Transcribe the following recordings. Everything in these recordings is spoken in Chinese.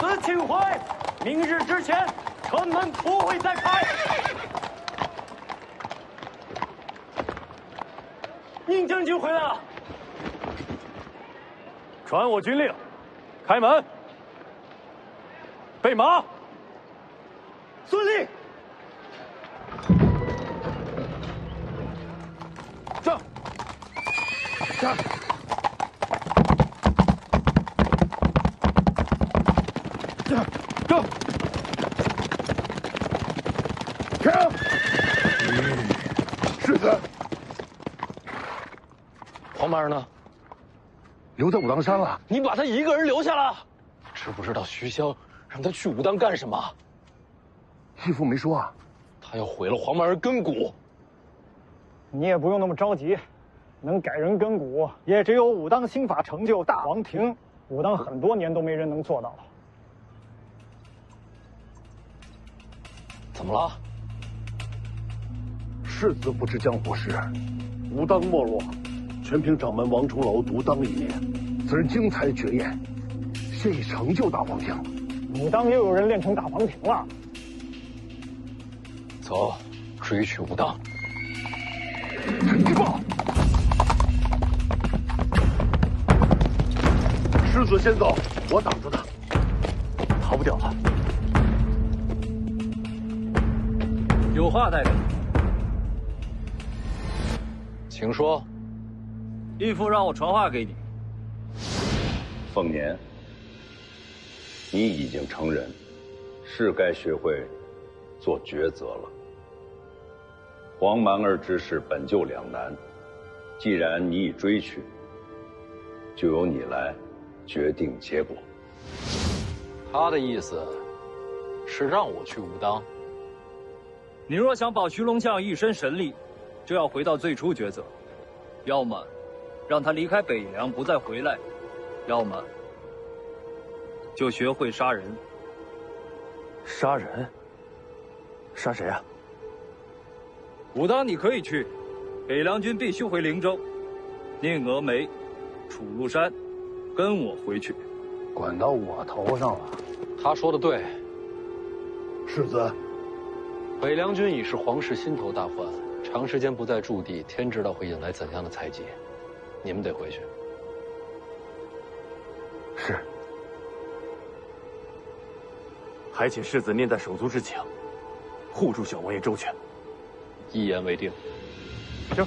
此庆会，明日之前，城门不会再开。宁将军回来了，传我军令，开门，备马。遵令。上。上。上。停！世子。黄毛呢？留在武当山了。你把他一个人留下了？知不知道徐骁让他去武当干什么？义父没说啊。他要毁了黄毛儿根骨。你也不用那么着急，能改人根骨，也只有武当新法成就大王庭。武当很多年都没人能做到了。怎么了？世子不知江湖事，武当没落，全凭掌门王重楼独当一面。此人精彩绝艳，现已成就大王庭。武当又有人练成大王庭了。走，追去武当。陈继报，世子先走，我挡住他，逃不掉了。有话代表，请说。义父让我传话给你。凤年，你已经成人，是该学会做抉择了。黄蛮儿之事本就两难，既然你已追去，就由你来决定结果。他的意思是让我去武当。你若想保徐龙将一身神力，就要回到最初抉择，要么让他离开北凉不再回来，要么就学会杀人。杀人？杀谁啊？武当你可以去，北凉军必须回灵州。宁峨眉、楚禄山，跟我回去。管到我头上了。他说的对。世子，北凉军已是皇室心头大患，长时间不在驻地，天知道会引来怎样的猜忌。你们得回去。是。还请世子念在手足之情，护住小王爷周全。一言为定。行。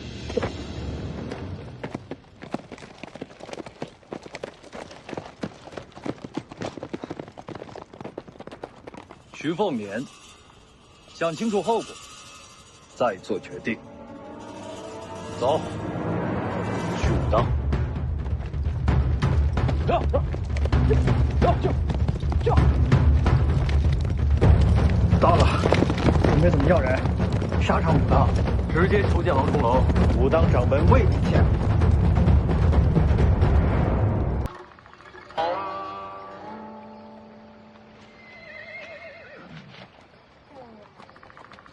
徐凤眠，想清楚后果，再做决定。走，去武当。到了，准备怎么要人？杀上武当，直接求见王重楼。武当掌门为你见。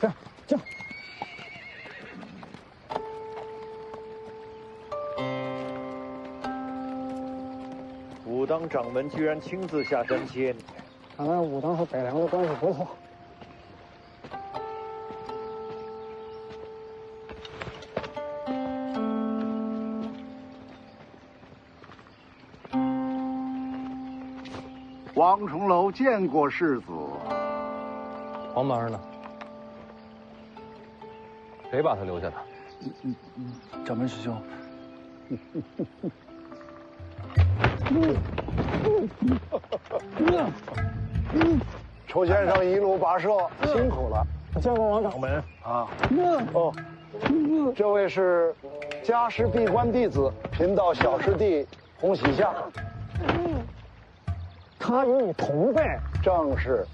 这。武当掌门居然亲自下山接你，看来武当和北凉的关系不错。王重楼见过世子。黄蛮儿呢？谁把他留下的？掌门师兄。楚先生一路跋涉，辛苦了。见过王掌门啊。哦，这位是家师闭关弟子，贫道小师弟洪喜相。他与你同辈。正是。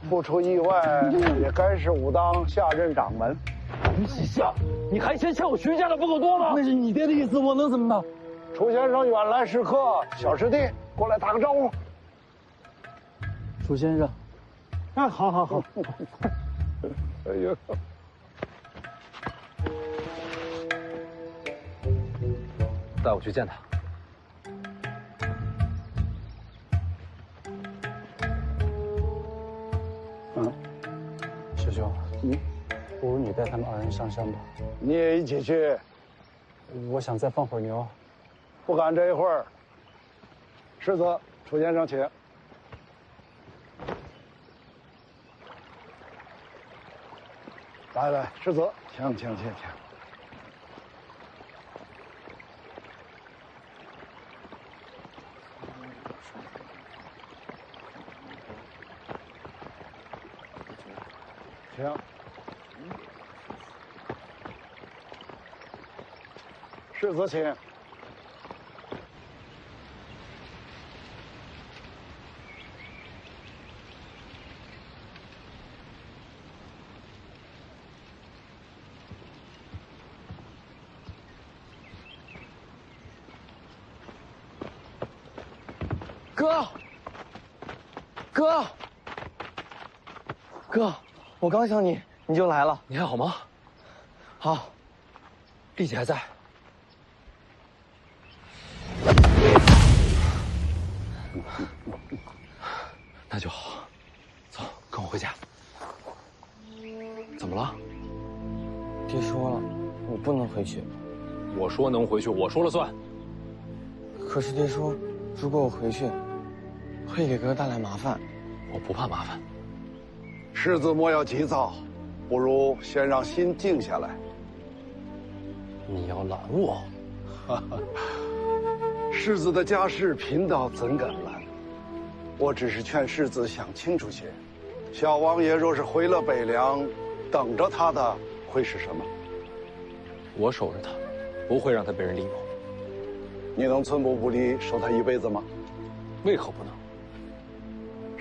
不出意外，也该是武当下任掌门。洪喜相，你还嫌欠我徐家的不够多吗？那是你爹的意思，我能怎么办？楚先生远来是客，小师弟过来打个招呼。楚先生。啊，好好好。哎呦。带我去见他。舅，不如你带他们2人上山吧。你也一起去。我想再放会儿牛。不赶这一会儿。世子，楚先生请。来，世子，请。请。世子请。哥，我刚想你，你就来了。你还好吗？好，丽姐还在。那就好，走，跟我回家。怎么了？爹说了，我不能回去。我说能回去，我说了算。可是爹说，如果我回去，会给哥哥带来麻烦。我不怕麻烦。世子莫要急躁，不如先让心静下来。你要拦我？世子的家事，贫道怎敢拦？我只是劝世子想清楚些。小王爷若是回了北凉，等着他的会是什么？我守着他，不会让他被人利用。你能寸步不离守他一辈子吗？为何不能？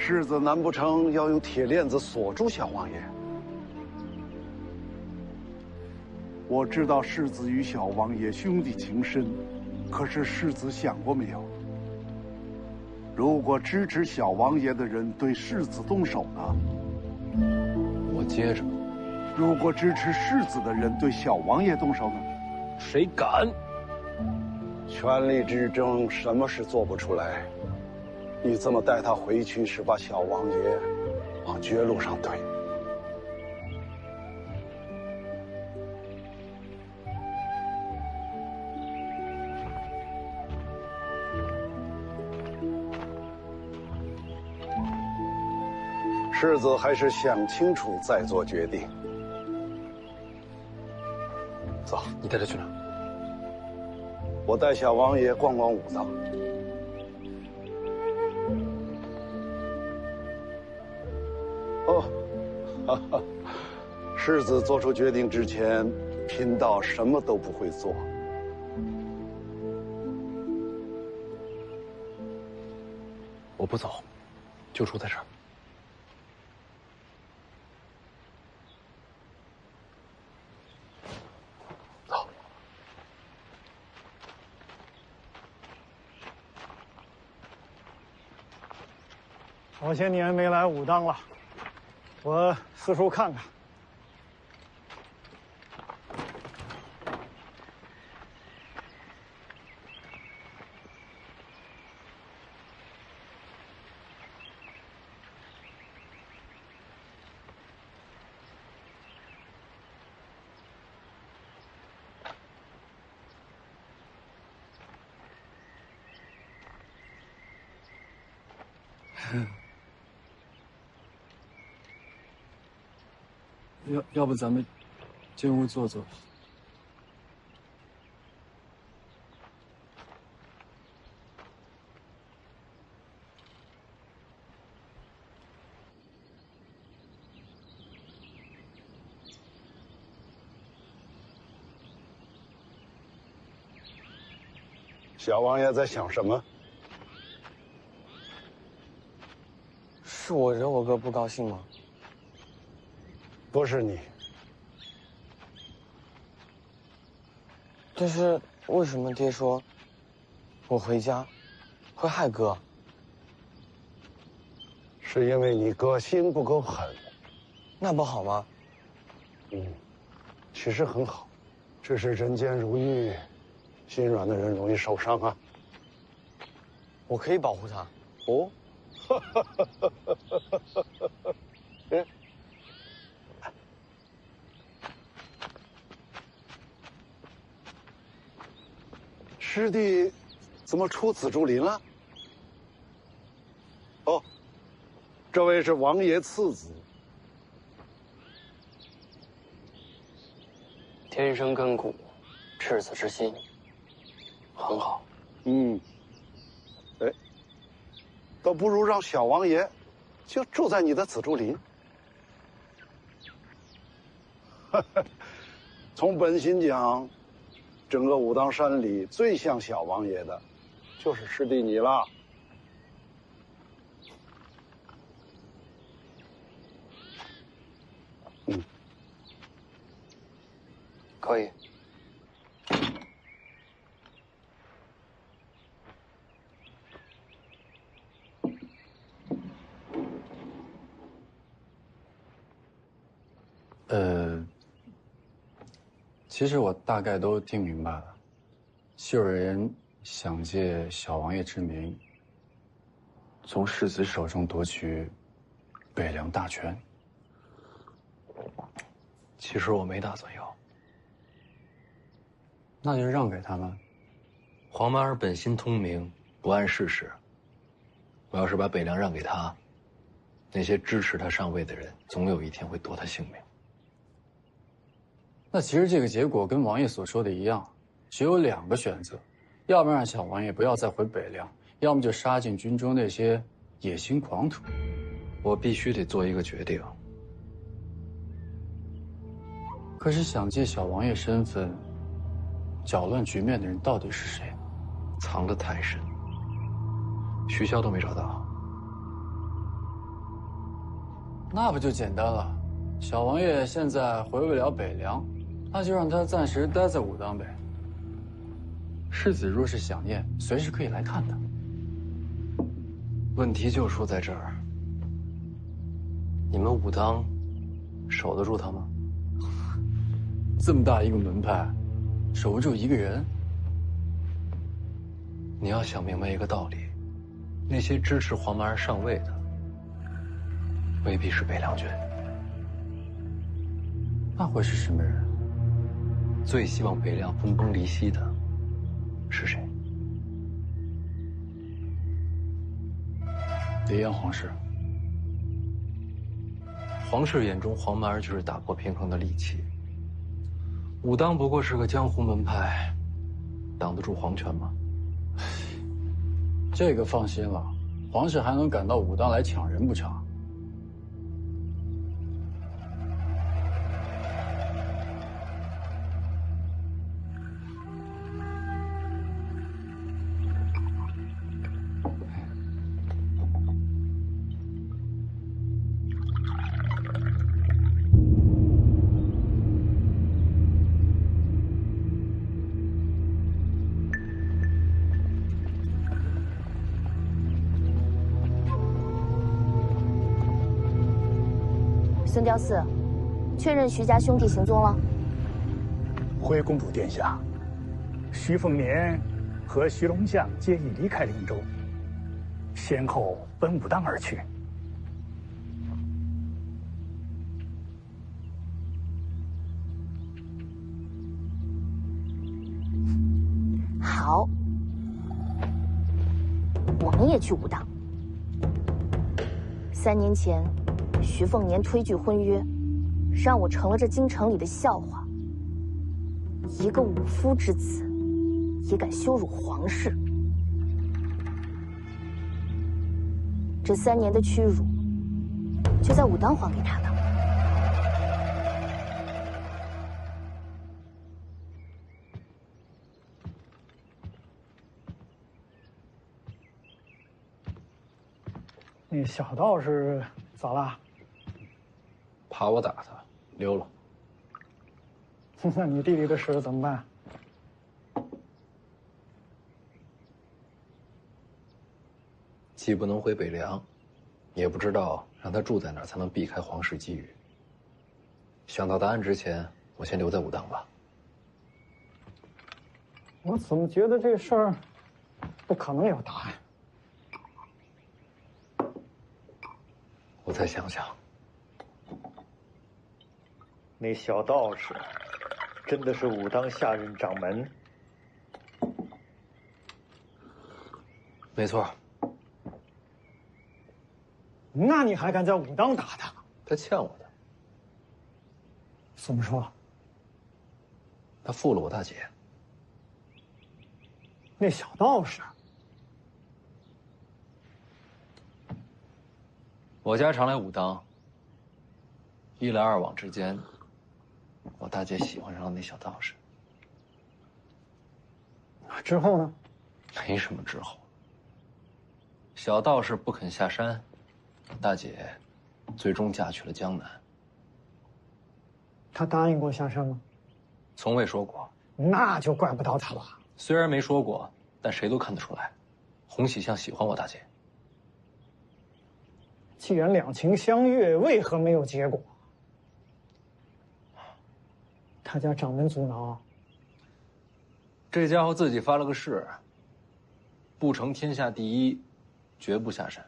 世子难不成要用铁链子锁住小王爷？我知道世子与小王爷兄弟情深，可是世子想过没有？如果支持小王爷的人对世子动手呢？我接着。如果支持世子的人对小王爷动手呢？谁敢？权力之争，什么事做不出来？你这么带他回去，是把小王爷往绝路上推。世子还是想清楚再做决定。走，你带他去哪儿？我带小王爷逛逛武当。哦，哈哈，世子做出决定之前，贫道什么都不会做。我不走，就住在这儿。好些年没来武当了，我四处看看。要不咱们进屋坐坐。小王爷在想什么？是我惹我哥不高兴吗？不是你。但是为什么爹说我回家会害哥？是因为你哥心不够狠。那不好吗？其实很好，只是人间如玉，心软的人容易受伤啊。我可以保护他。哦，么出紫竹林了？哦，这位是王爷次子。天生根骨，赤子之心，很好。哎，倒不如让小王爷就住在你的紫竹林。从本心讲，整个武当山里最像小王爷的，就是师弟你了。可以。其实我大概都听明白了。秀人想借小王爷之名，从世子手中夺取北凉大权。其实我没打算要，那就让给他们。黄马尔本心通明，不谙世事。我要是把北凉让给他，那些支持他上位的人，总有一天会夺他性命。那其实这个结果跟王爷所说的一样，只有2个选择，要么让小王爷不要再回北凉，要么就杀尽军中那些野心狂徒。我必须得做一个决定。可是想借小王爷身份搅乱局面的人到底是谁？藏得太深，徐骁都没找到。那不就简单了？小王爷现在回不了北凉，那就让他暂时待在武当呗。世子若是想念，随时可以来看他。问题就出在这儿，你们武当守得住他吗？这么大一个门派，守不住一个人？你要想明白一个道理，那些支持黄马儿上位的，未必是北凉军。那会是什么人？最希望北凉分崩离析的是谁？黎阳皇室。皇室眼中，黄马儿就是打破平衡的利器。武当不过是个江湖门派，挡得住皇权吗？这个放心了，皇室还能赶到武当来抢人不成？孙雕四，确认徐家兄弟行踪了。回公主殿下，徐凤年和徐龙将皆已离开灵州，先后奔武当而去。好，我们也去武当。3年前，徐凤年推拒婚约，让我成了这京城里的笑话。一个武夫之子，也敢羞辱皇室。这3年的屈辱，就在武当还给他的。那小道士咋了？怕我打他，溜了。那你弟弟的事怎么办？既不能回北凉，也不知道让他住在哪儿才能避开皇室觊觎。想到答案之前，我先留在武当吧。我怎么觉得这事儿不可能有答案？我再想想。那小道士真的是武当下任掌门？没错。那你还敢在武当打他？他欠我的。怎么说？他负了我大姐。那小道士，我家常来武当，一来二往之间，我大姐喜欢上了那小道士。之后呢？没什么之后。小道士不肯下山，大姐最终嫁去了江南。他答应过下山吗？从未说过。那就怪不到他了。虽然没说过，但谁都看得出来，洪喜相喜欢我大姐。既然两情相悦，为何没有结果？他家掌门阻挠。这家伙自己发了个誓，不成天下第一，绝不下山。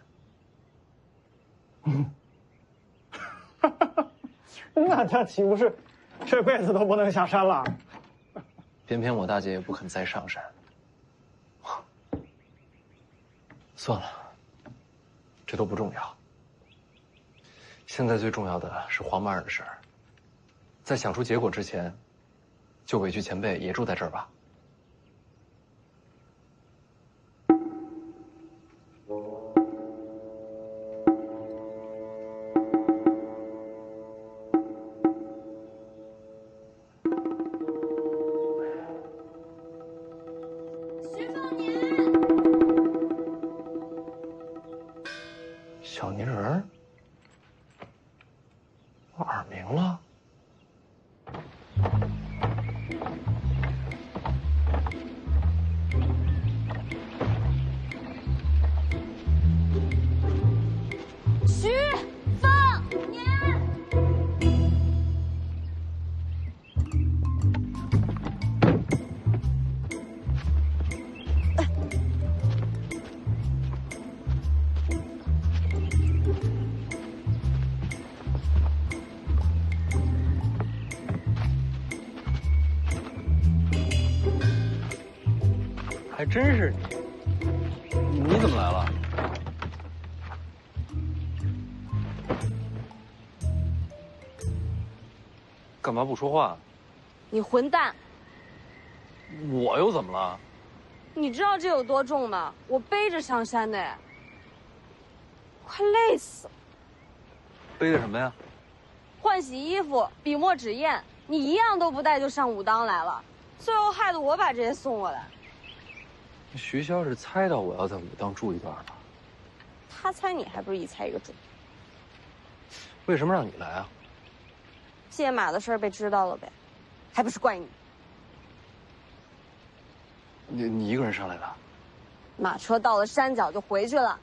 那他岂不是这辈子都不能下山了？偏偏我大姐也不肯再上山。算了，这都不重要。现在最重要的是黄满儿的事儿。在想出结果之前，旧委屈前辈也住在这儿吧。小泥人儿，我耳鸣了。徐凤年，还真是你，你怎么来了？干嘛不说话？你混蛋！我又怎么了？你知道这有多重吗？我背着上山的，快累死了。背的什么呀？换洗衣服、笔墨纸砚，你一样都不带就上武当来了，最后害得我把这些送过来。徐骁是猜到我要在武当住一段了。他猜你还不是一猜一个准？为什么让你来啊？借马的事儿被知道了呗，还不是怪你？你一个人上来的？马车到了山脚就回去了。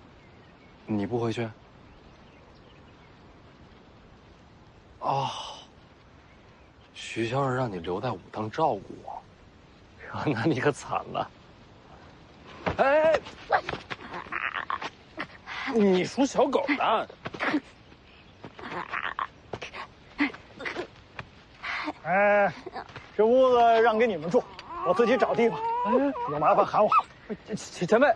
你不回去？哦，徐骁是让你留在武当照顾我，那你可惨了。哎，你属小狗的。哎，这屋子让给你们住，我自己找地方。有麻烦喊我。前辈。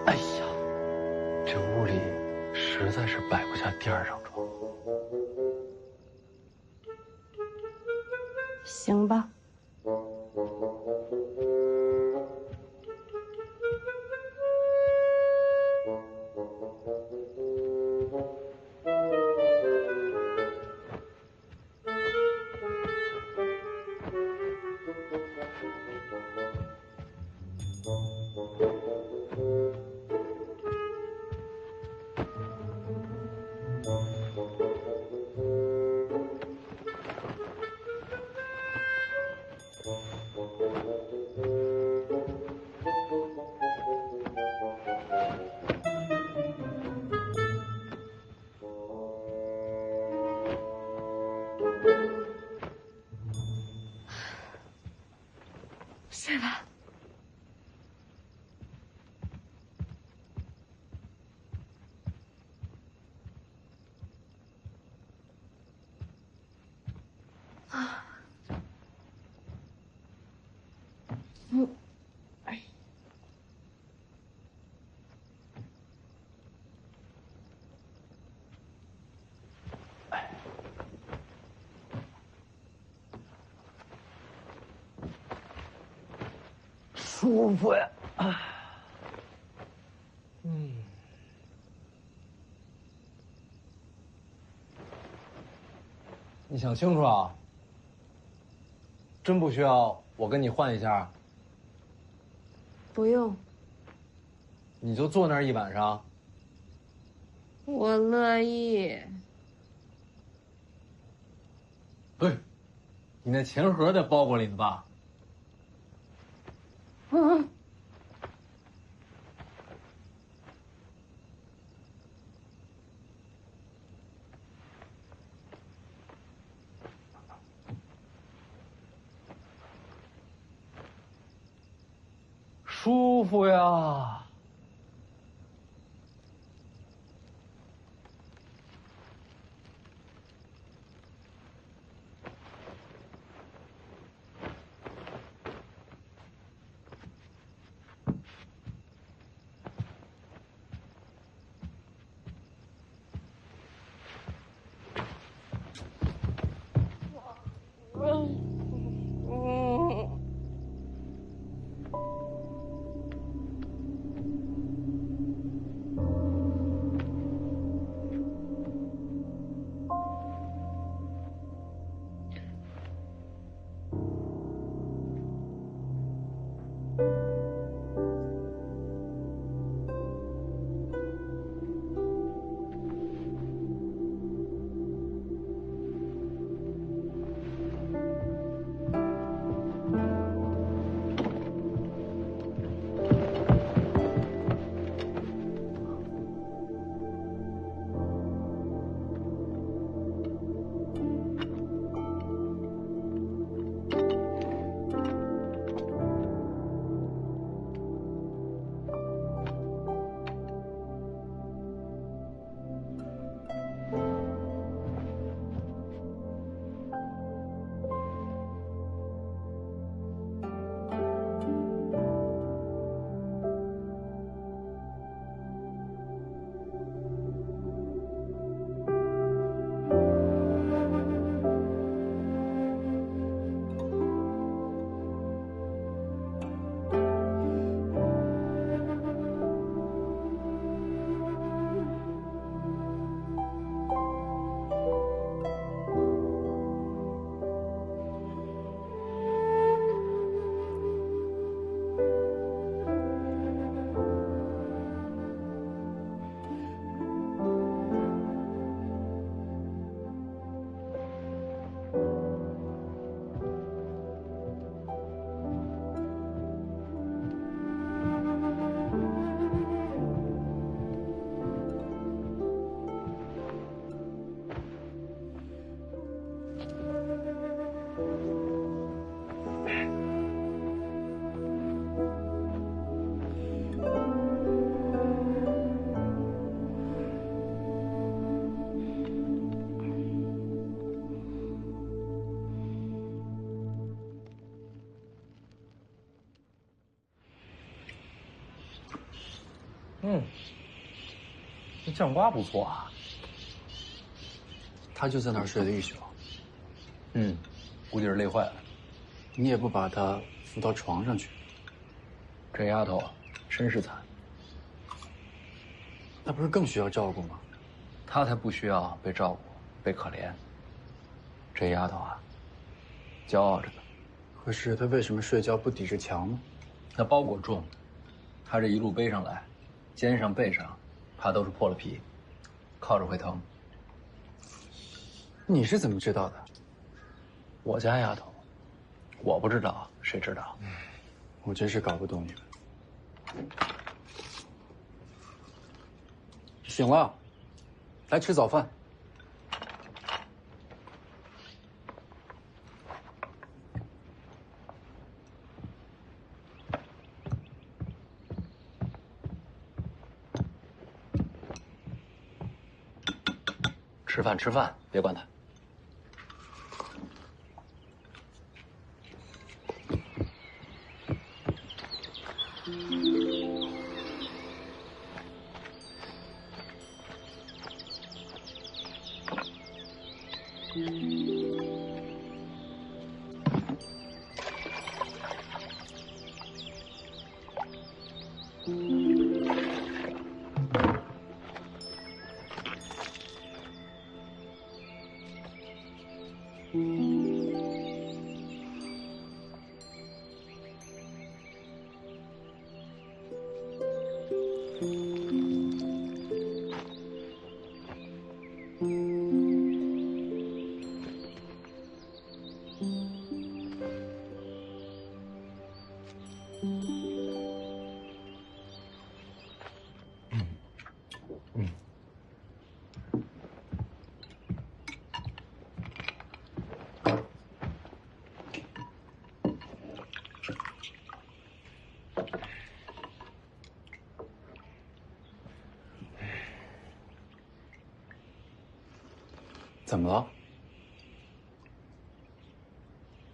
哎呀，这屋里实在是摆不下第二张床。行吧。睡吧。啊。舒服呀！你想清楚啊！真不需要我跟你换一下？不用，你就坐那儿一晚上？我乐意。对，你那钱盒在包裹里呢吧？嗯。舒服呀！这酱瓜不错啊。他就在那儿睡了一宿。估计是累坏了。你也不把他扶到床上去。这丫头身世惨，那不是更需要照顾吗？她才不需要被照顾，被可怜。这丫头啊，骄傲着呢。可是她为什么睡觉不抵着墙呢？那包裹重，她这一路背上来，肩上背上，怕都是破了皮，靠着会疼。你是怎么知道的？我家丫头，我不知道，谁知道？我真是搞不懂你们。醒了，来吃早饭。吃饭吃饭，别管他。怎么了？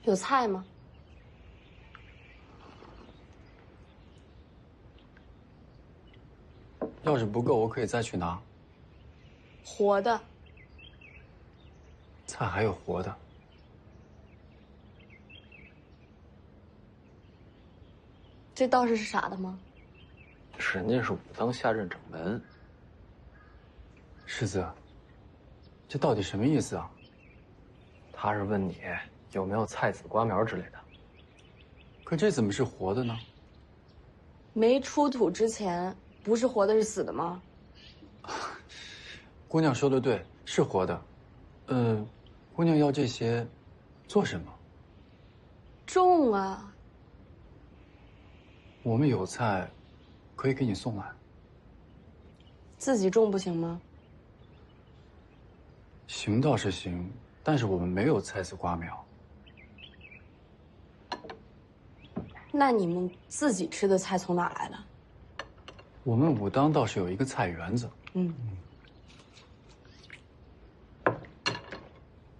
有菜吗？要是不够，我可以再去拿。活的。菜还有活的。这道士是傻的吗？人家是武当下任掌门。世子，这到底什么意思啊？他是问你有没有菜籽瓜苗之类的。可这怎么是活的呢？没出土之前，不是活的，是死的吗？姑娘说的对，是活的。姑娘要这些做什么？种啊。我们有菜，可以给你送来。自己种不行吗？行倒是行，但是我们没有菜籽瓜苗。那你们自己吃的菜从哪来的？我们武当倒是有一个菜园子。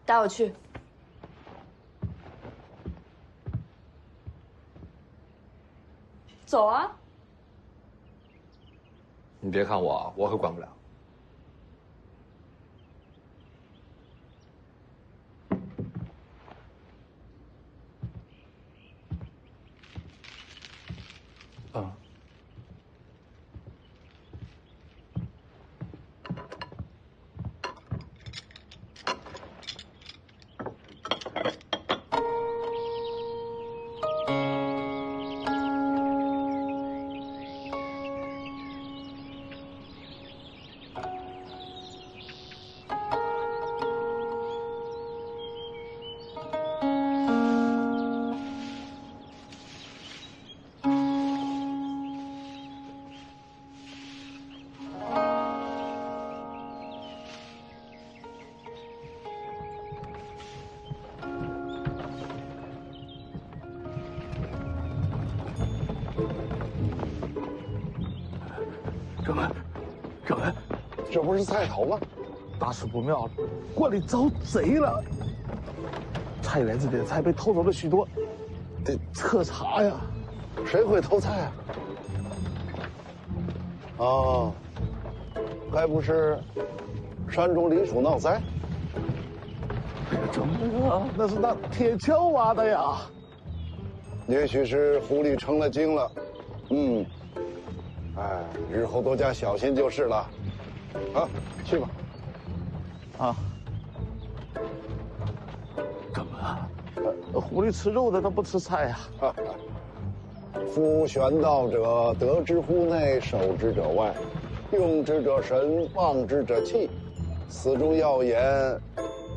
带我去。走啊！你别看我，我可管不了。掌门，这不是菜头吗？大事不妙了，馆里遭贼了！菜园子里的菜被偷走了许多，得彻查呀。谁会偷菜啊？哦，该不是山中林鼠闹灾？哎呀，掌门啊，那是那铁锹挖的呀。也许是狐狸成了精了。哎，日后多加小心就是了。啊，去吧。啊，掌门啊，狐狸吃肉的，它不吃菜呀。夫玄道者，得之乎内，守之者外，用之者神，忘之者气。此中要言，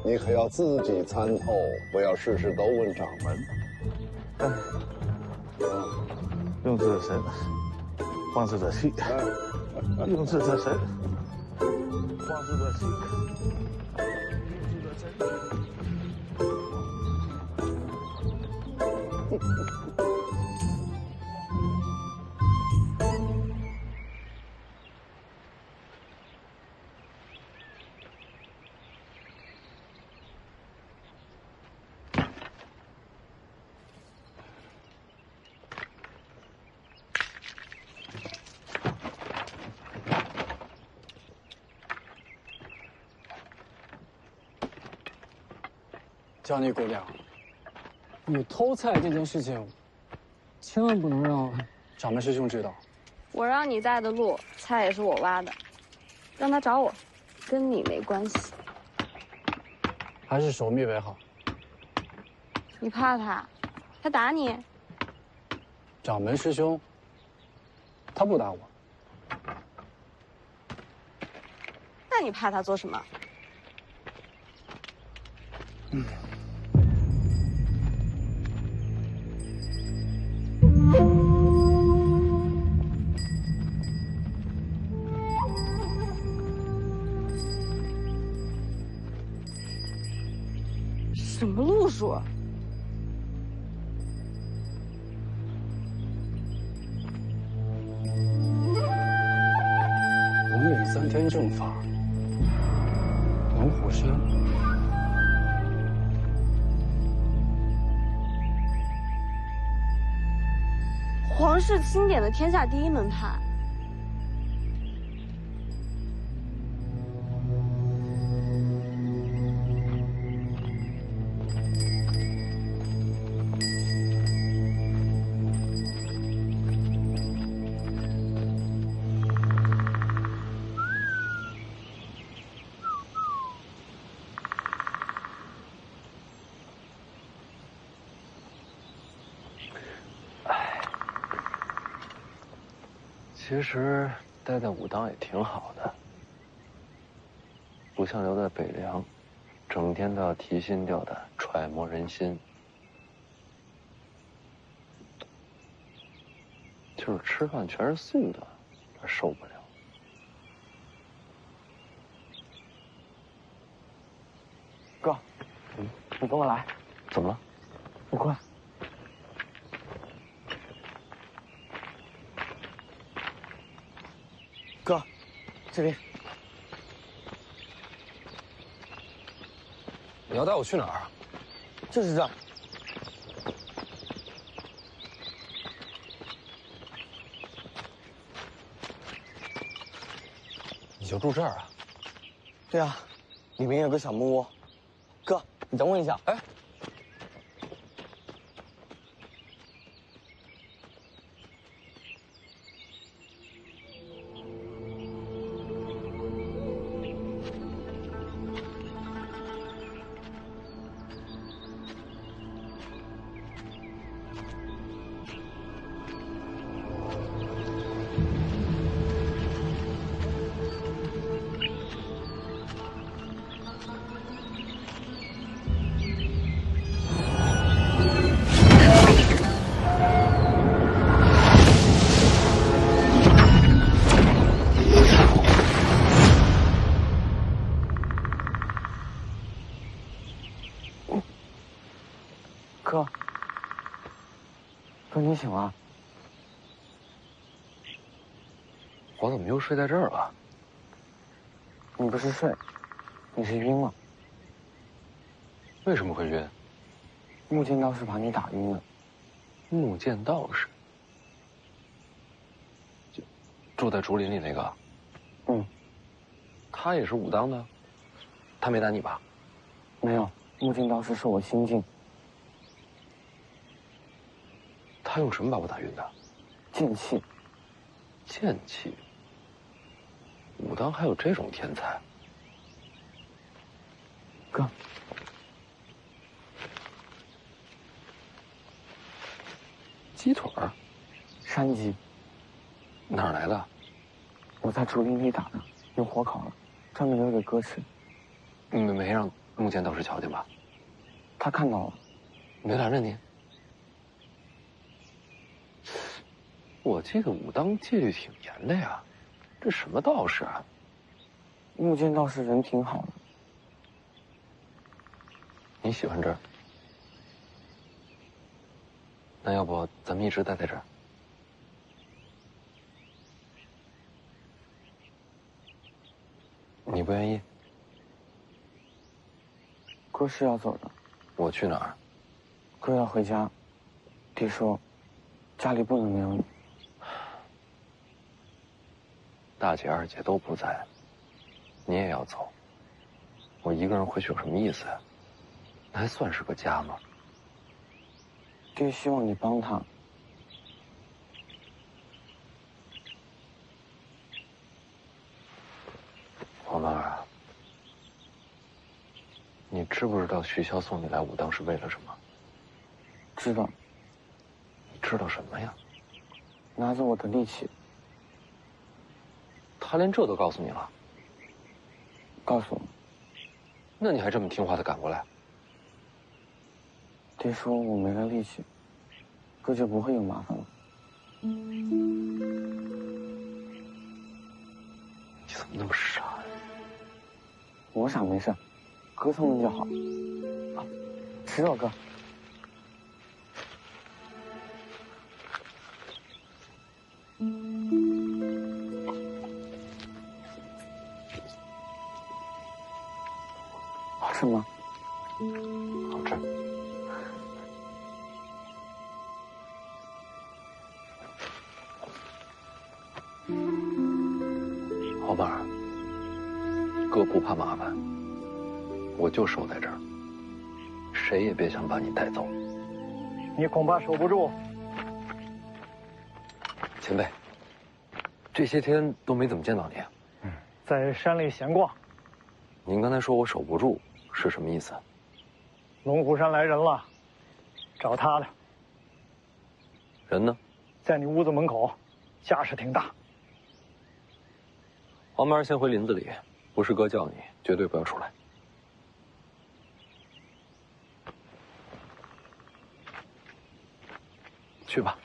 你可要自己参透，不要事事都问掌门。用之者神，忘之者气。用之者神，忘之者气。用之者神。教你狗粮，你偷菜这件事情，千万不能让掌门师兄知道。我让你带的路，菜也是我挖的，让他找我，跟你没关系。还是守密为好。你怕他？他打你？掌门师兄，他不打我。那你怕他做什么？什么路数？文岭3天正法，龙虎山。皇室钦点的天下第一门派。其实待在武当也挺好的，不像留在北凉，整天都要提心吊胆，揣摩人心。就是吃饭全是素的，他受不了。哥，你跟我来。怎么了？你过来。哥，这边。你要带我去哪儿啊？就是这儿。你就住这儿啊？对啊，里面有个小木屋。哥，你等我一下。哎。哥，你醒了？我怎么又睡在这儿了？你不是睡，你是晕了。为什么会晕？木剑道士把你打晕了。木剑道士？就住在竹林里那个？嗯。他也是武当的？他没打你吧？没有，木剑道士是我心境。他用什么把我打晕的？剑气。剑气。武当还有这种天才？哥，鸡腿儿，山鸡。哪儿来的？我在竹林里打的，用火烤了，专门留给哥吃。你们没让木剑道士瞧见吧？他看到了。没拦着你？我记得武当戒律挺严的呀，这什么道士啊？木剑道士人挺好的。你喜欢这儿？那要不咱们一直待在这儿？你不愿意？哥是要走的。我去哪儿？哥要回家。爹说，家里不能没有你。大姐、二姐都不在，你也要走，我一个人回去有什么意思呀？那还算是个家吗？爹希望你帮他。黄曼儿啊，你知不知道徐骁送你来武当是为了什么？知道。你知道什么呀？拿走我的力气。他连这都告诉你了？告诉我。那你还这么听话的赶过来？爹说我没了力气，哥就不会有麻烦了。你怎么那么傻呀？我傻没事，哥聪明就好。啊，吃肉哥。好吃吗？好吃。黄曼儿，哥不怕麻烦，我就守在这儿，谁也别想把你带走。你恐怕守不住。前辈，这些天都没怎么见到你。在山里闲逛。您刚才说我守不住，是什么意思？龙虎山来人了，找他的。人呢？在你屋子门口，架势挺大。黄曼儿先回林子里，不是哥叫你，绝对不要出来。去吧。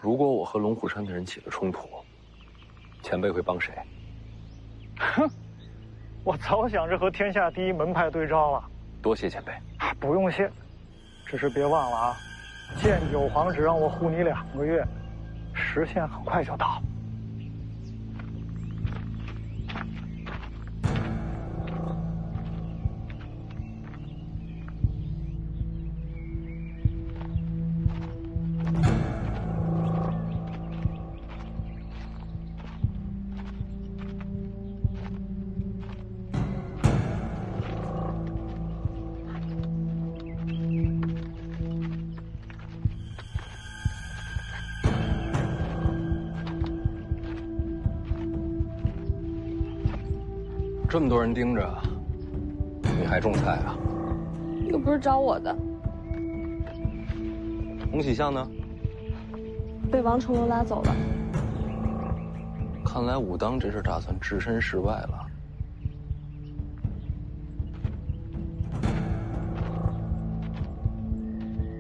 如果我和龙虎山的人起了冲突，前辈会帮谁？哼，我早想着和天下第一门派对招了。多谢前辈。不用谢，只是别忘了啊，见九皇只让我护你2个月，时限很快就到。这么多人盯着，你还种菜啊？又不是找我的。洪喜相呢？被王成龙拉走了。看来武当这是打算置身事外了。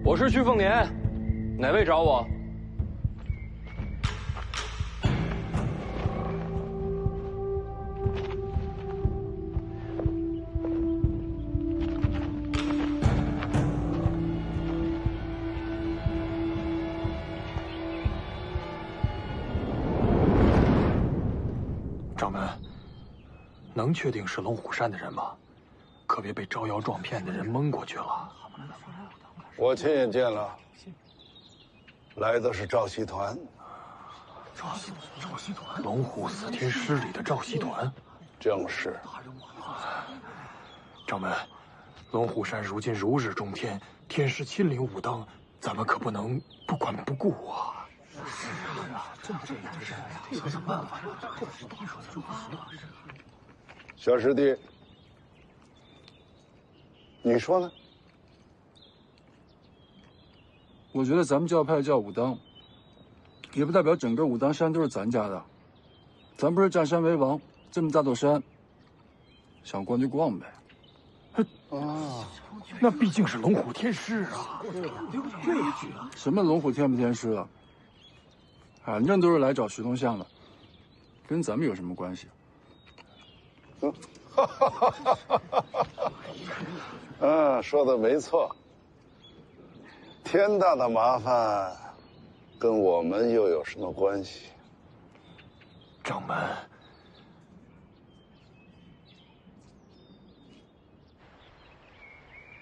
我是徐凤年，哪位找我？掌门，能确定是龙虎山的人吗？可别被招摇撞骗的人蒙过去了。我亲眼见了，来的是赵熙团。赵熙团，龙虎死天师里的赵熙团，正是。掌门，龙虎山如今如日中天，天师亲临武当，咱们可不能不管不顾啊！是啊，这样想想办法。小师弟，你说呢？我觉得咱们教派叫武当，也不代表整个武当山都是咱家的。咱不是占山为王，这么大座山，想逛就逛呗。啊，那毕竟是龙虎天师啊！对呀，什么龙虎天不天师啊？反正都是来找徐东相的，跟咱们有什么关系？说的没错。天大的麻烦，跟我们又有什么关系？掌门，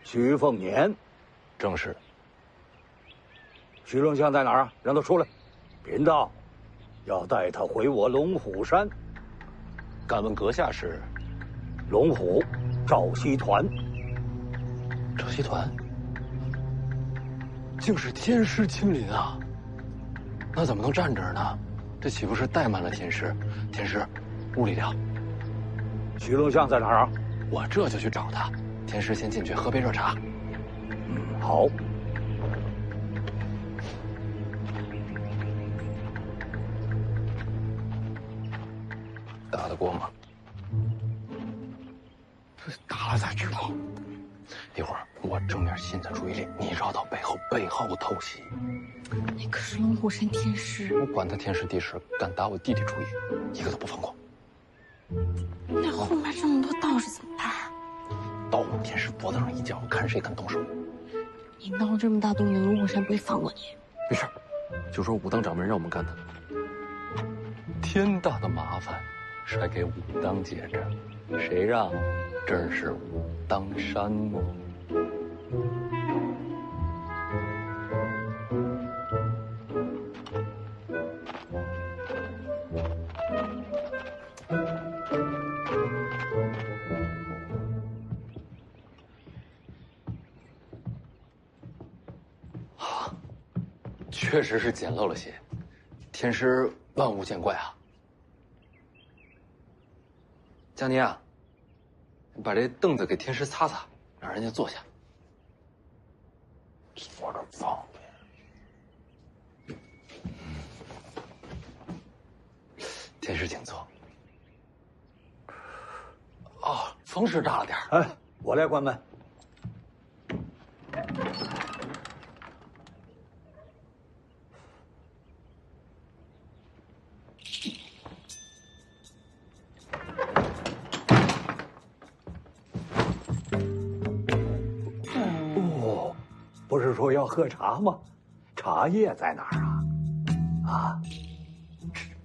徐凤年，正是。徐龙相在哪儿啊？让他出来。贫道要带他回我龙虎山。敢问阁下是？龙虎赵熙团。赵熙团，竟是天师亲临啊！那怎么能站这儿呢？这岂不是怠慢了天师？天师，屋里聊。徐龙象在哪儿啊？我这就去找他。天师先进去喝杯热茶。好。打得过吗？打了才知道。一会儿我正面吸引他注意力，你绕到背后偷袭。你可是龙虎山天师，我管他天师地师，敢打我弟弟主意，一个都不放过。那后面这么多道士怎么办？刀往天师脖子上一架，我看谁敢动手。你闹这么大动静，龙虎山不会放过你。没事，就说武当掌门让我们干的。天大的麻烦甩给武当接着，谁让这儿是武当山呢？确实是简陋了些，天师万物见怪啊！江妮啊，你把这凳子给天师擦擦，让人家坐下。坐着方便。天师请坐。哦，风是大了点哎，我来关门。不是说要喝茶吗？茶叶在哪儿啊？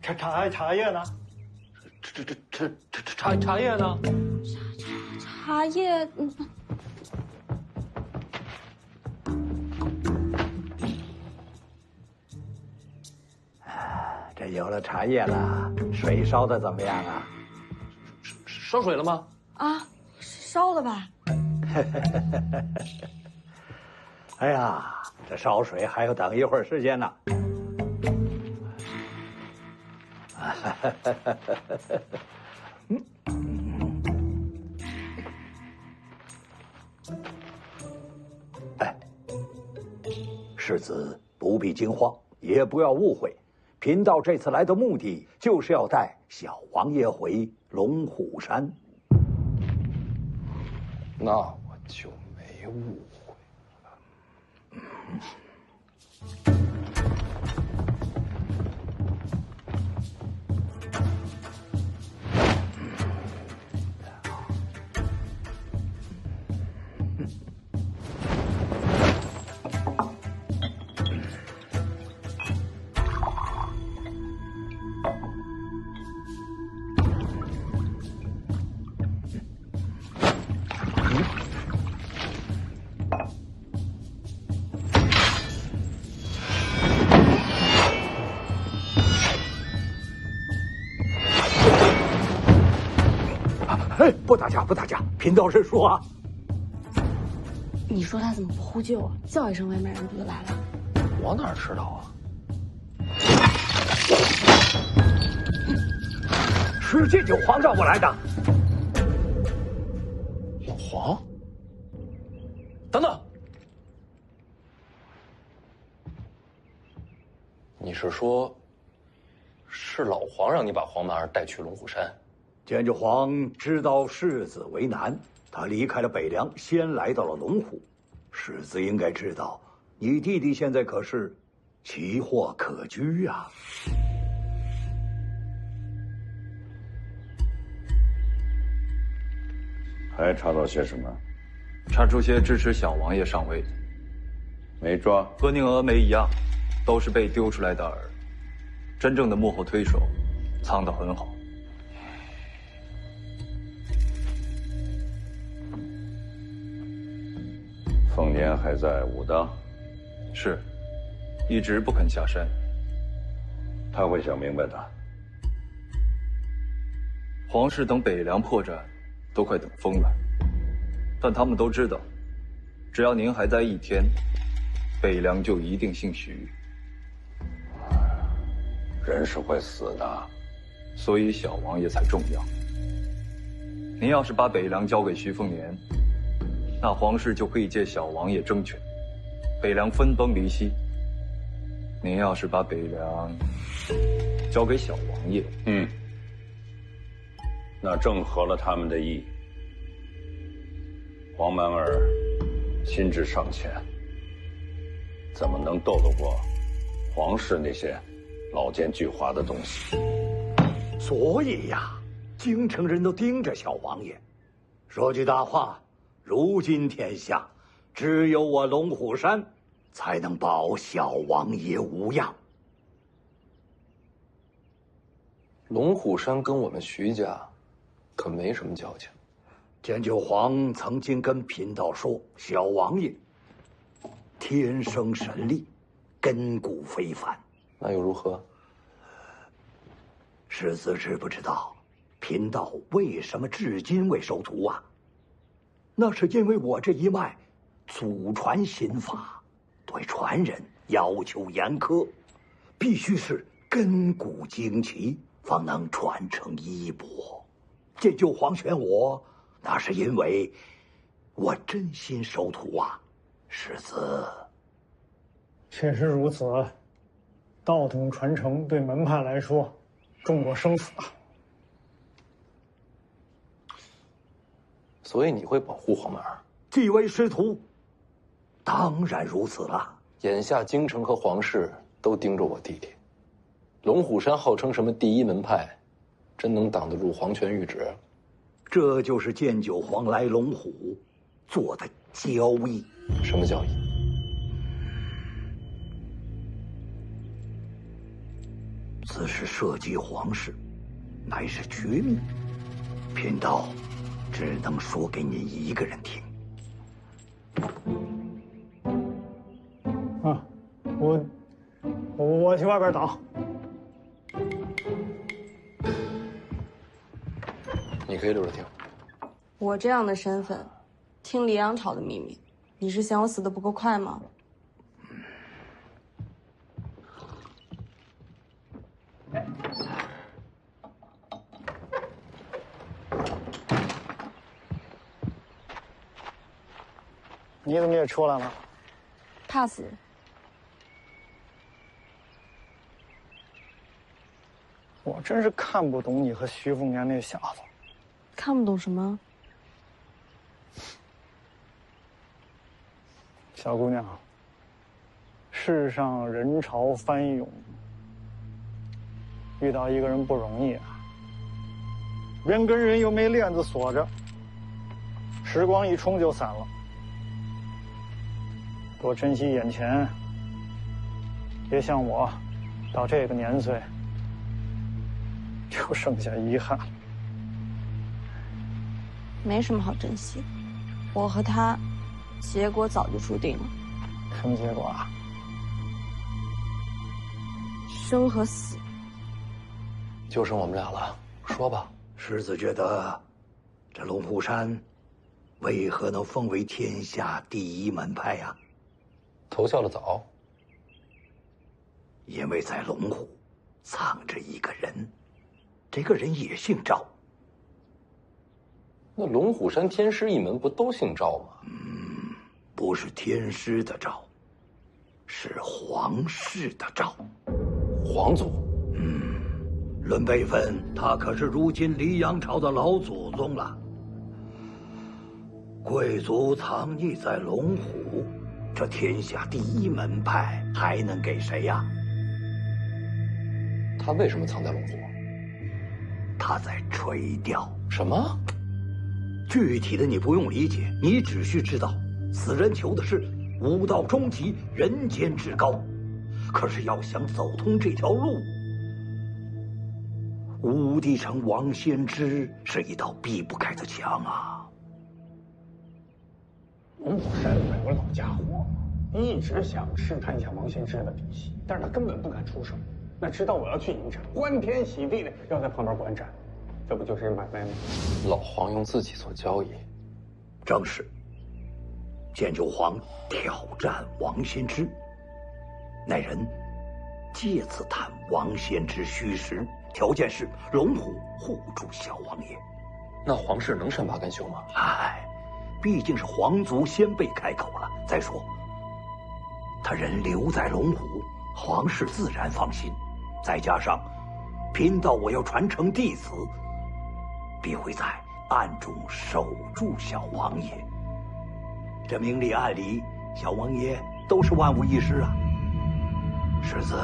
茶叶呢？茶叶呢？茶叶，这有了茶叶了，水烧的怎么样啊？烧水了吗？啊，烧了吧？哎呀，这烧水还要等一会儿时间呢。哎，世子不必惊慌，也不要误会，贫道这次来的目的就是要带小王爷回龙虎山。那我就没误会了。哎，不打架，不打架，贫道是说啊。你说他怎么不呼救啊？叫一声外面人不就来了？我哪知道啊？是这九皇让我来的。老黄，等等，你是说，是老黄让你把黄满儿带去龙虎山？建九皇知道世子为难，他离开了北凉，先来到了龙虎。世子应该知道，你弟弟现在可是奇货可居啊。还查到些什么？查出些支持小王爷上位的，没抓。和宁峨眉一样，都是被丢出来的饵。真正的幕后推手，藏得很好。凤年还在武当，是，一直不肯下山。他会想明白的。皇室等北凉破绽，都快等疯了。但他们都知道，只要您还在一天，北凉就一定姓徐。人是会死的，所以小王爷才重要。您要是把北凉交给徐凤年，那皇室就可以借小王爷争权，北凉分崩离析。您要是把北凉交给小王爷，那正合了他们的意。黄满儿亲自上前，怎么能斗得过皇室那些老奸巨猾的东西？所以呀，京城人都盯着小王爷。说句大话，如今天下，只有我龙虎山才能保小王爷无恙。龙虎山跟我们徐家可没什么交情。建九皇曾经跟贫道说，小王爷天生神力，根骨非凡。那又如何？世子知不知道，贫道为什么至今未收徒啊？那是因为我这一脉祖传心法，对传人要求严苛，必须是根骨精奇，方能传承衣钵。建就皇选我，那是因为我真心收徒啊，世子。确实如此，道统传承对门派来说重过生死啊。所以你会保护黄满儿？既为师徒，当然如此了。眼下京城和皇室都盯着我弟弟，龙虎山号称什么第一门派，真能挡得住皇权谕旨？这就是建九皇来龙虎做的交易。什么交易？此事涉及皇室，乃是绝密，贫道只能说给您一个人听。啊，我去外边等。你可以留着听。我这样的身份，听黎阳朝的秘密，你是嫌我死得不够快吗？你怎么也出来了？怕死。我真是看不懂你和徐凤年那小子。看不懂什么？小姑娘，世上人潮翻涌，遇到一个人不容易啊。人跟人又没链子锁着，时光一冲就散了。多珍惜眼前，别像我，到这个年岁，就剩下遗憾了。没什么好珍惜，我和他，结果早就注定了。什么结果啊？生和死。就剩我们俩了，说吧。世子觉得，这龙虎山，为何能封为天下第一门派呀？投效的早。因为在龙虎，藏着一个人，这个人也姓赵。那龙虎山天师一门不都姓赵吗？不是天师的赵，是皇室的赵。皇祖？论辈分，他可是如今黎阳朝的老祖宗了。贵族藏匿在龙虎，这天下第一门派还能给谁呀？他为什么藏在龙虎？他在垂钓。什么？具体的你不用理解，你只需知道，此人求的是武道终极，人间至高。可是要想走通这条路，武帝城王仙芝是一道避不开的墙啊。龙虎山有个老家伙，一直想试探一下王仙芝的底细，但是他根本不敢出手。那知道我要去迎战，欢天喜地的要在旁边观战，这不就是买卖吗？老黄用自己做交易，正是。剑九皇挑战王先知，那人借此探王先知虚实，条件是龙虎护住小王爷。那皇室能善罢甘休吗？哎，毕竟是皇族先辈开口了。再说，他人留在龙虎，皇室自然放心。再加上，贫道我要传承弟子，必会在暗中守住小王爷。这明里暗里，小王爷都是万无一失啊。世子，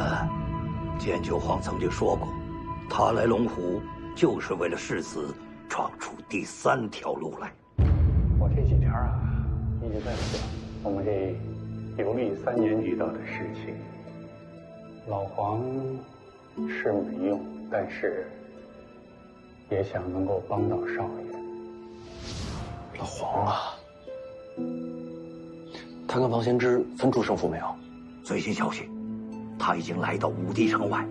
剑九皇曾经说过，他来龙虎就是为了世子闯出第3条路来。我这几天啊，一直在想我们这游历3年遇到的事情。老黄是没用，但是也想能够帮到少爷。老黄啊，他跟王先知分出胜负没有？最新消息，他已经来到武帝城外，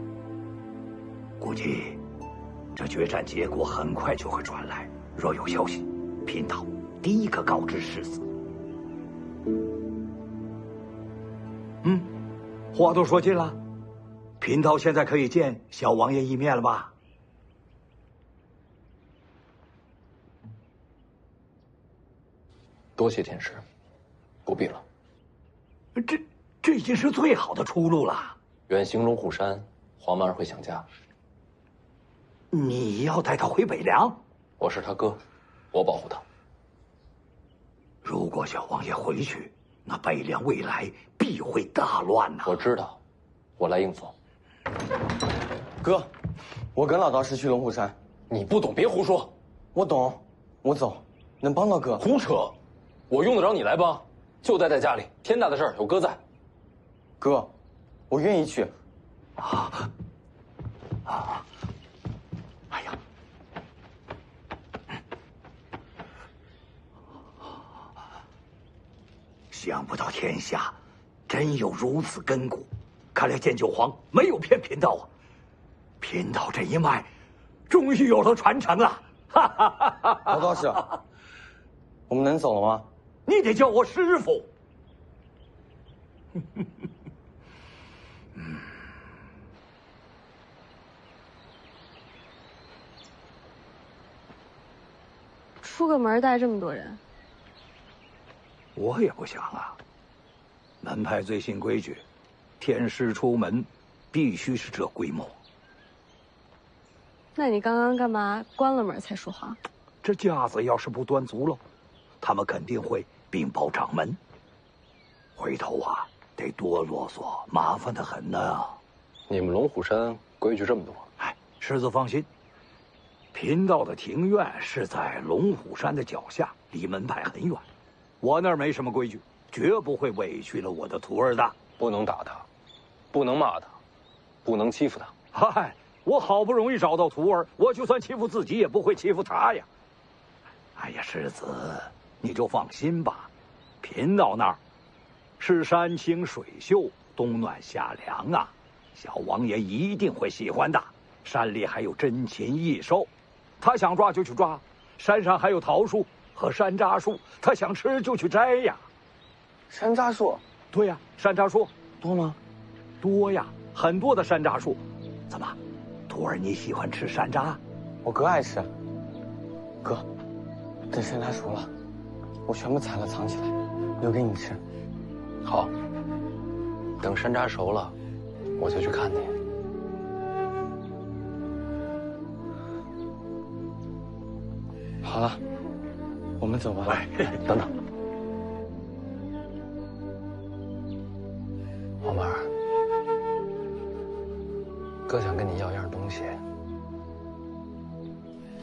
估计这决战结果很快就会传来。若有消息，贫道第一个告知世子。话都说尽了，贫道现在可以见小王爷一面了吧？多谢天师，不必了。这已经是最好的出路了。远行龙虎山，黄曼儿会想家。你要带他回北凉？我是他哥，我保护他。如果小王爷回去，那北凉未来必会大乱呐！我知道，我来应付。哥，我跟老道士去龙虎山。你不懂别胡说。我懂，我走，能帮到哥。胡扯！我用得着你来帮？就待在家里，天大的事儿有哥在。哥，我愿意去。哎呀！想不到天下真有如此根骨，看来剑九皇没有骗贫道啊！贫道这一脉，终于有了传承了。老道士，我们能走了吗？你得叫我师傅。出个门带这么多人，我也不想啊。门派最新规矩，天师出门，必须是这规模。那你刚刚干嘛关了门才说话？这架子要是不端足喽，他们肯定会禀报掌门。回头啊，得多啰嗦，麻烦得很呢。你们龙虎山规矩这么多？哎，师子放心，贫道的庭院是在龙虎山的脚下，离门派很远。我那儿没什么规矩，绝不会委屈了我的徒儿的。不能打他，不能骂他，不能欺负他。嗨，我好不容易找到徒儿，我就算欺负自己，也不会欺负他呀。哎呀，世子，你就放心吧，贫道那儿是山清水秀，冬暖夏凉啊，小王爷一定会喜欢的。山里还有珍禽异兽，他想抓就去抓；山上还有桃树和山楂树，他想吃就去摘呀。山楂树？对呀，山楂树多吗？多呀，很多的山楂树。怎么，徒儿你喜欢吃山楂？我哥爱吃。哥，等山楂熟了，我全部采了藏起来，留给你吃。好，等山楂熟了，我就去看你。好了，我们走吧。哎，等等，黄曼儿，哥想跟你要样东西，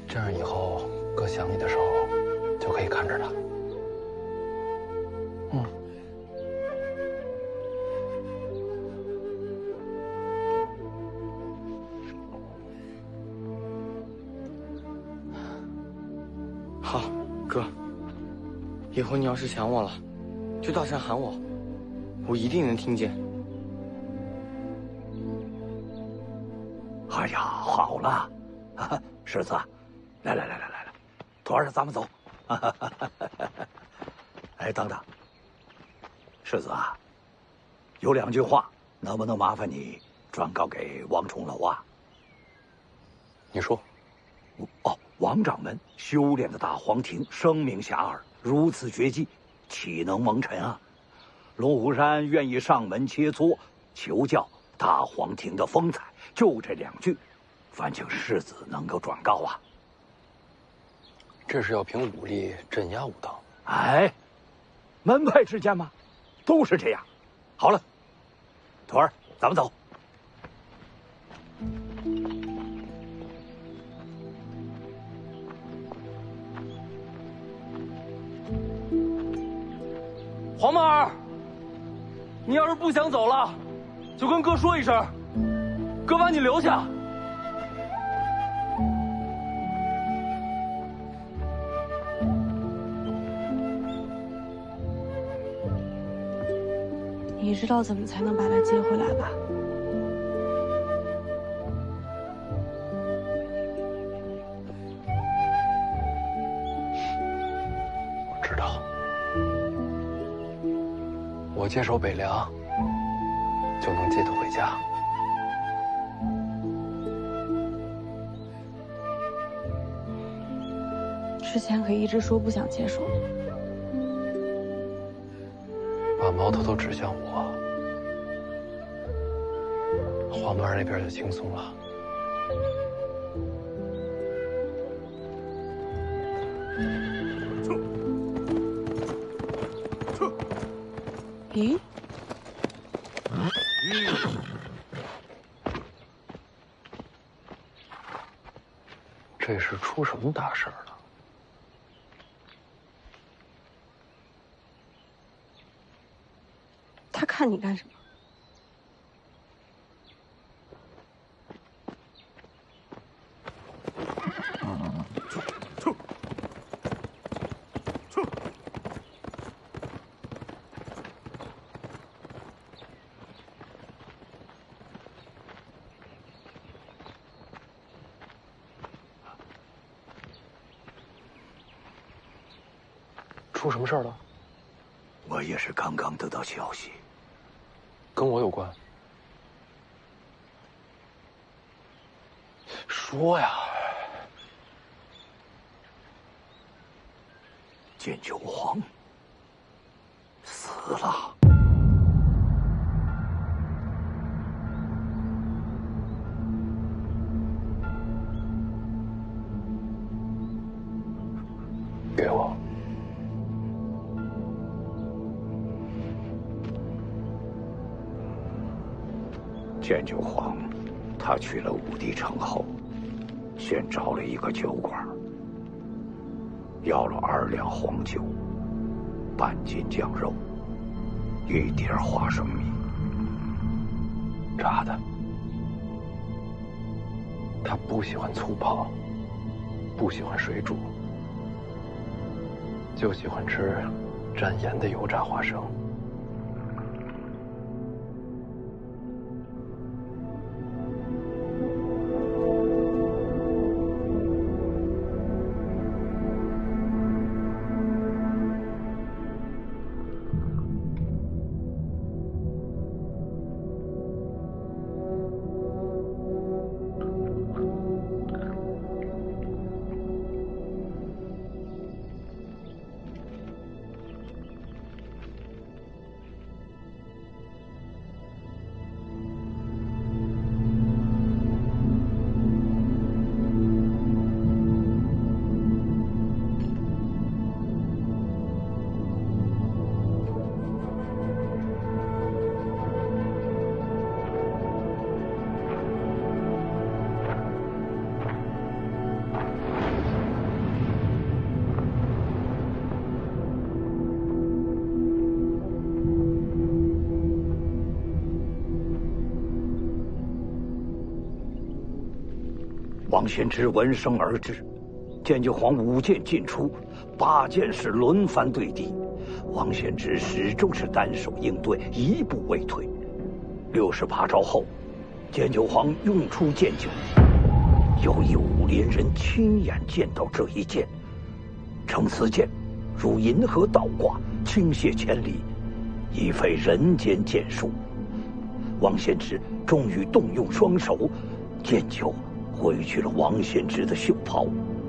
这样以后哥想你的时候就可以看着他。好，哥，以后你要是想我了，就大声喊我，我一定能听见。世子，来，徒儿，咱们走。哎，等等，世子啊，有2句话，能不能麻烦你转告给王重楼啊？你说。哦，王掌门修炼的大黄庭声名遐迩，如此绝技，岂能蒙尘啊？龙虎山愿意上门切磋，求教大黄庭的风采，就这2句，烦请世子能够转告啊。这是要凭武力镇压武当。哎，门派之间嘛，都是这样。好了，徒儿，咱们走。黄满儿，你要是不想走了，就跟哥说一声，哥把你留下。你知道怎么才能把他接回来吧？我知道。我接手北凉，就能接他回家。之前可一直说不想接手，把矛头都指向我，黄满儿那边就轻松了。咦？这是出什么大事儿了？他看你干什么？出什么事儿了？我也是刚刚得到消息，跟我有关。说呀！剑九皇死了。给我。剑九皇，他去了武帝城后，先找了一个酒馆，要了2两黄酒、半斤酱肉、1碟花生米，炸的。他不喜欢粗泡，不喜欢水煮，就喜欢吃蘸盐的油炸花生。王献之闻声而至，剑九皇舞剑进出，8剑士轮番对敌，王献之始终是单手应对，一步未退。68招后，剑九皇用出剑酒，有一武林人亲眼见到这一剑，称此剑如银河倒挂，倾泻千里，已非人间剑术。王献之终于动用双手，剑就挥去了王献之的袖袍。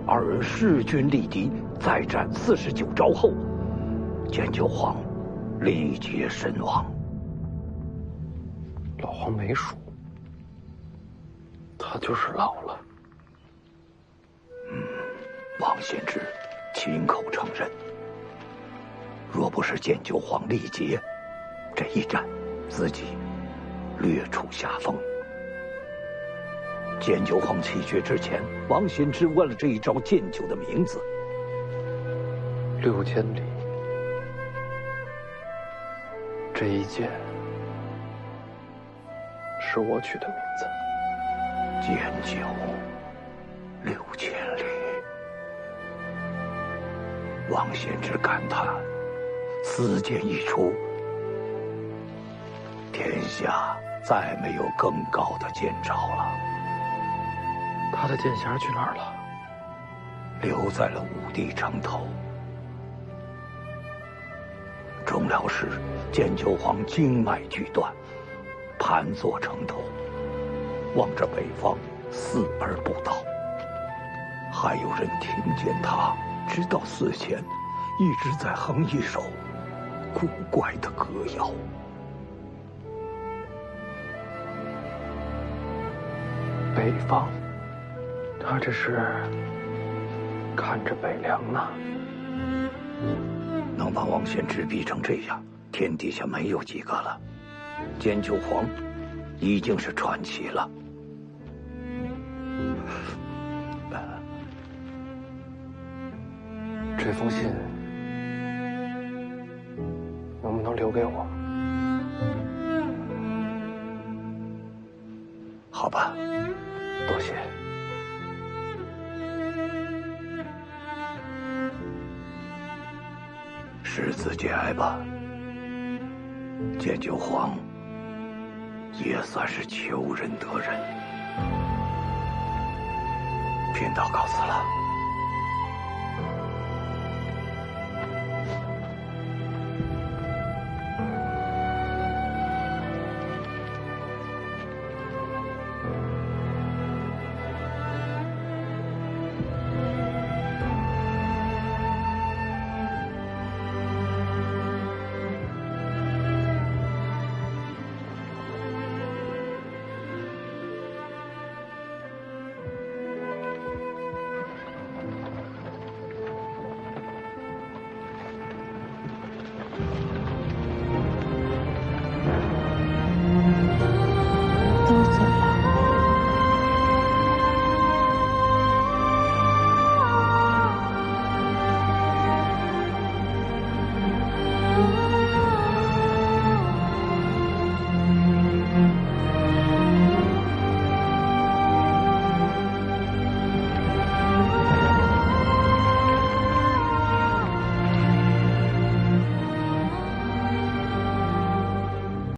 二人势均力敌，再战49招后，剑九黄力竭身亡。老黄没输，他就是老了。王献之亲口承认，若不是剑九黄力竭，这一战自己略处下风。剑九黄气绝之前，王献之问了这一招剑九的名字，6000里。这一剑是我取的名字。剑九6000里。王献之感叹：此剑一出，天下再没有更高的剑招了。他的剑匣去哪儿了？留在了武帝城头。终了时，剑九黄经脉俱断，盘坐城头，望着北方，死而不倒。还有人听见他直到死前一直在哼一首古怪的歌谣。北方，他这是看着北凉呢。能把王献之逼成这样，天底下没有几个了。剑九黄已经是传奇了。这封信能不能留给我？好吧，多谢。世子节哀吧，剑九黄也算是求人得人。贫道告辞了。